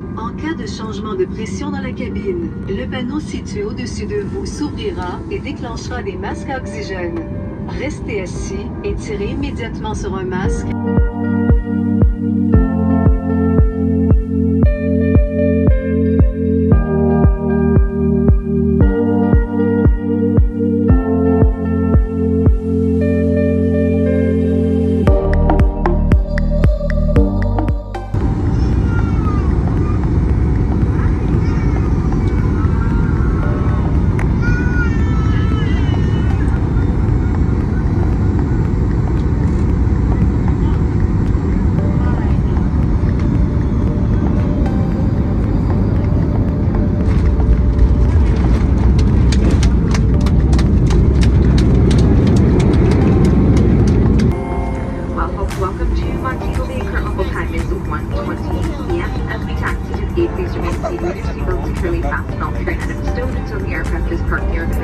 En cas de changement de pression dans la cabine, le panneau situé au-dessus de vous s'ouvrira et déclenchera des masques à oxygène. Restez assis et tirez immédiatement sur un masque. Welcome to Montego Bay. Current local time is 1:20 p.m. As we taxi to the gate, please remain seated with your seatbelt securely fastened on the train and stowed until the aircraft is parked near the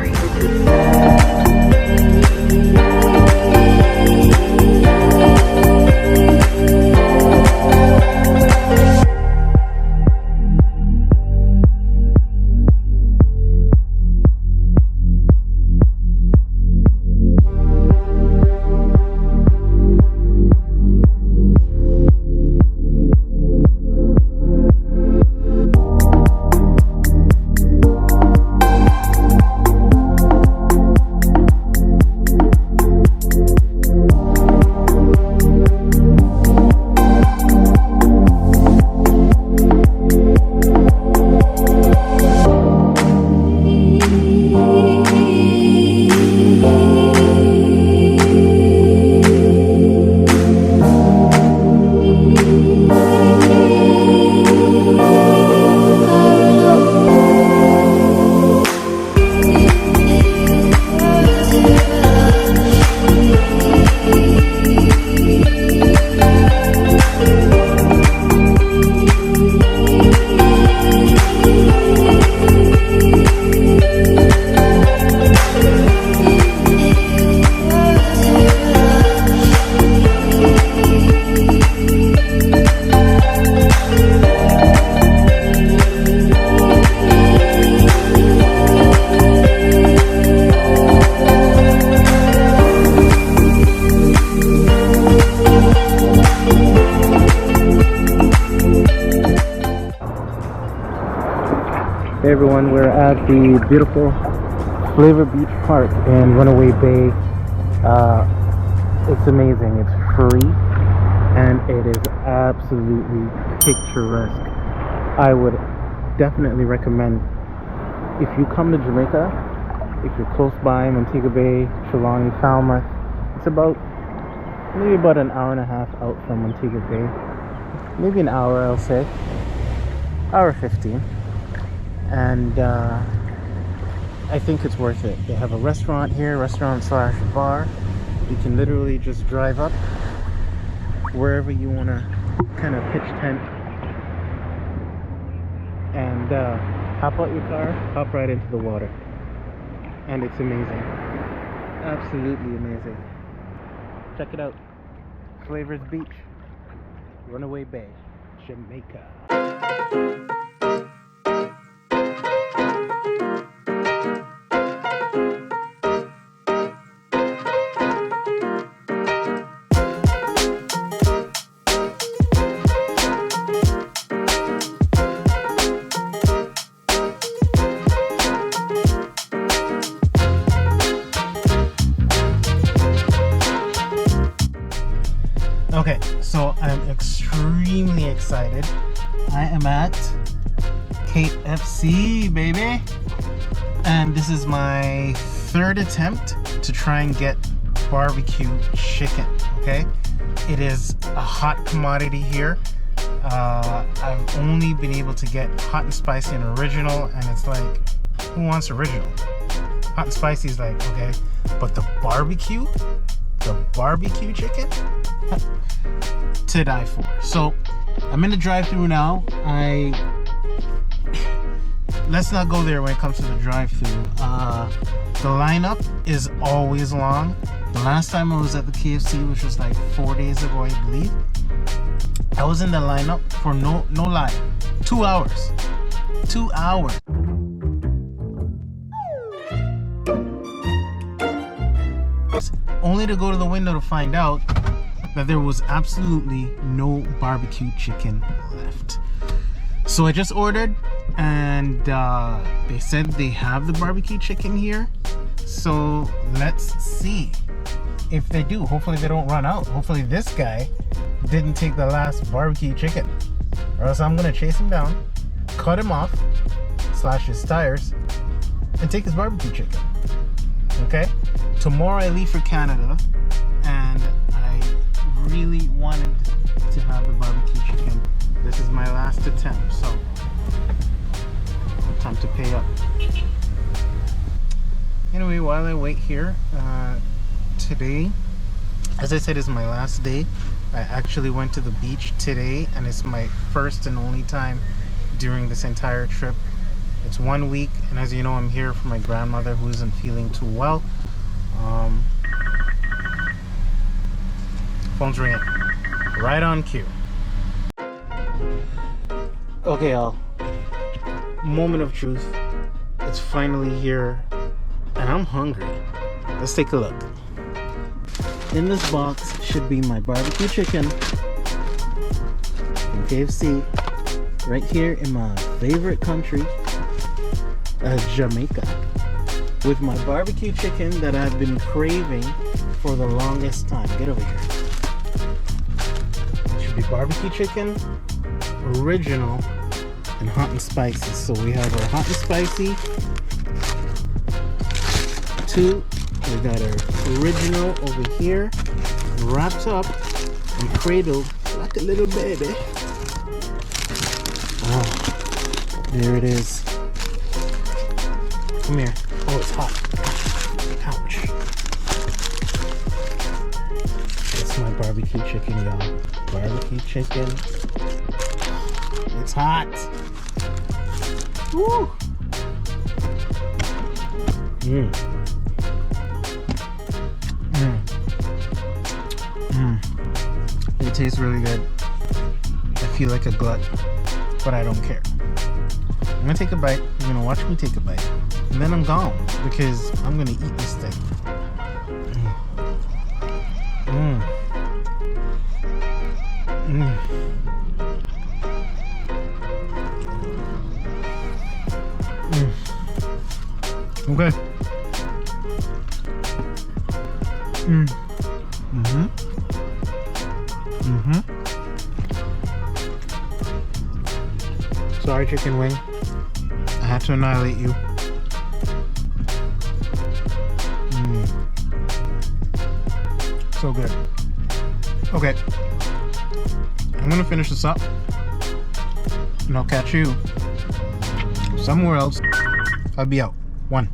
Hey everyone, we're at the beautiful Flavor Beach Park in Runaway Bay. It's amazing, it's free, and it is absolutely picturesque. I would definitely recommend, if you come to Jamaica, if you're close by, Montego Bay, Trelawney, Falmouth, it's maybe about an hour and a half out from Montego Bay. Maybe an hour, I'll say. Hour 15. And I think it's worth it. They have a restaurant here, restaurant/bar. You can literally just drive up wherever you want to kind of pitch tent and hop out your car, hop right into the water. And it's amazing. Absolutely amazing. Check it out. Flavors Beach, Runaway Bay, Jamaica. Okay, so I'm extremely excited. I am at KFC, baby. And this is my third attempt to try and get barbecue chicken, okay? It is a hot commodity here. I've only been able to get hot and spicy and original, and it's like, who wants original? Hot and spicy is like, okay, but the barbecue chicken? To die for. So I'm in the drive-thru now. Let's not go there when it comes to the drive-thru. The lineup is always long. The last time I was at the KFC, which was like 4 days ago, I believe, I was in the lineup for no lie, 2 hours. 2 hours. Only to go to the window to find out that there was absolutely no barbecue chicken left. So I just ordered, and they said they have the barbecue chicken here. So let's see if they do. Hopefully they don't run out. Hopefully this guy didn't take the last barbecue chicken, or else I'm gonna chase him down, cut him off, slash his tires, and take his barbecue chicken. Okay? Tomorrow I leave for Canada, and I really wanted to have the barbecue chicken. This is my last attempt, so time to pay up. Anyway, while I wait here, today, as I said, is my last day. I actually went to the beach today, and it's my first and only time during this entire trip. It's 1 week, and as you know, I'm here for my grandmother who isn't feeling too well. Phone's ringing. Right on cue. Okay, y'all. Moment of truth. It's finally here, and I'm hungry. Let's take a look. In this box should be my barbecue chicken from KFC, right here in my favorite country, Jamaica, with my barbecue chicken that I've been craving for the longest time. Get over here. It should be barbecue chicken, original, and hot and spicy. So we have our hot and spicy. 2, we got our original over here, wrapped up and cradled like a little baby. Oh, there it is. Come here. Oh, it's hot. Ouch. That's my barbecue chicken, y'all. Barbecue chicken. It's hot. Woo! Mmm. It tastes really good. I feel like a glut, but I don't care. I'm gonna take a bite. You're gonna watch me take a bite, and then I'm gone because I'm gonna eat this thing. Okay. Sorry, chicken wing. I had to annihilate you. So good. Okay. I'm gonna finish this up, and I'll catch you somewhere else. I'll be out. 1.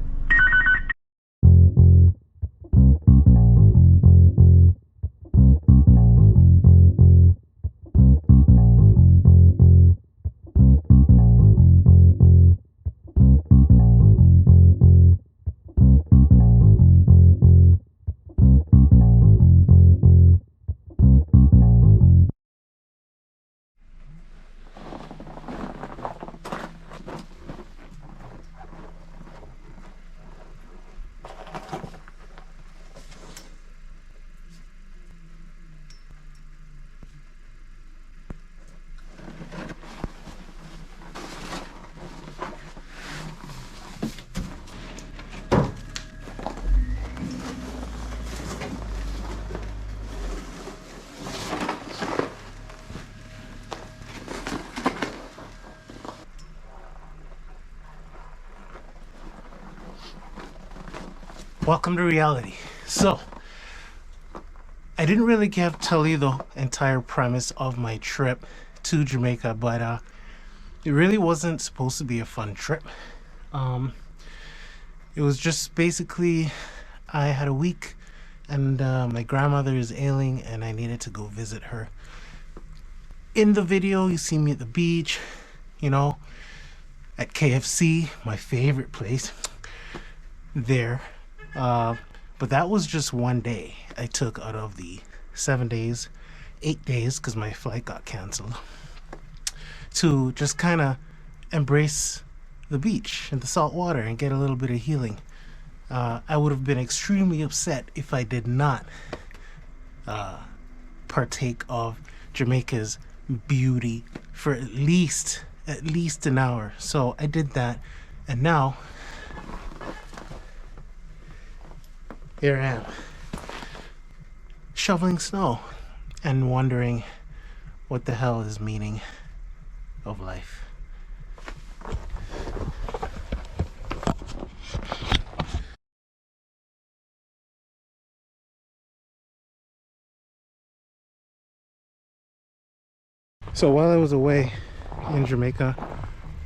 Welcome to reality. So, I didn't really tell you the entire premise of my trip to Jamaica, but it really wasn't supposed to be a fun trip. It was just basically, I had a week, and my grandmother is ailing, and I needed to go visit her. In the video, you see me at the beach, you know, at KFC, my favorite place, there. But But that was just one day I took out of the 7 days, 8 days, because my flight got canceled, to just kind of embrace the beach and the salt water and get a little bit of healing. I would have been extremely upset if I did not partake of Jamaica's beauty for at least an hour. So I did that, and now here I am shoveling snow and wondering what the hell is meaning of life. So while I was away in Jamaica,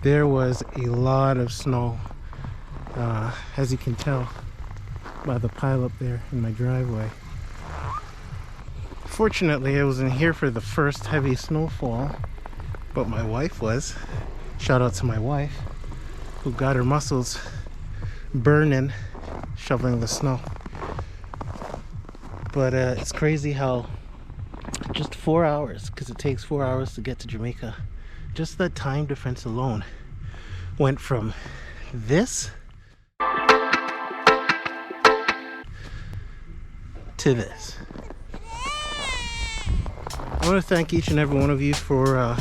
there was a lot of snow, as you can tell by the pile up there in my driveway. Fortunately, I wasn't here for the first heavy snowfall, but my wife was. Shout out to my wife, who got her muscles burning shoveling the snow. But it's crazy how just 4 hours, because it takes 4 hours to get to Jamaica, just that time difference alone went from this to this. I want to thank each and every one of you for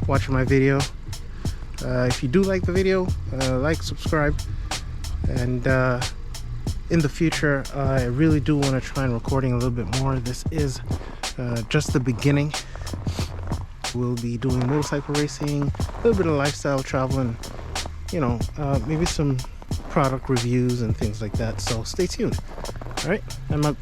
watching my video. If you do like the video, like, subscribe, and in the future I really do want to try and recording a little bit more. This is just the beginning. We'll be doing motorcycle racing, a little bit of lifestyle traveling, you know, maybe some product reviews and things like that. So stay tuned. All right, I'm up.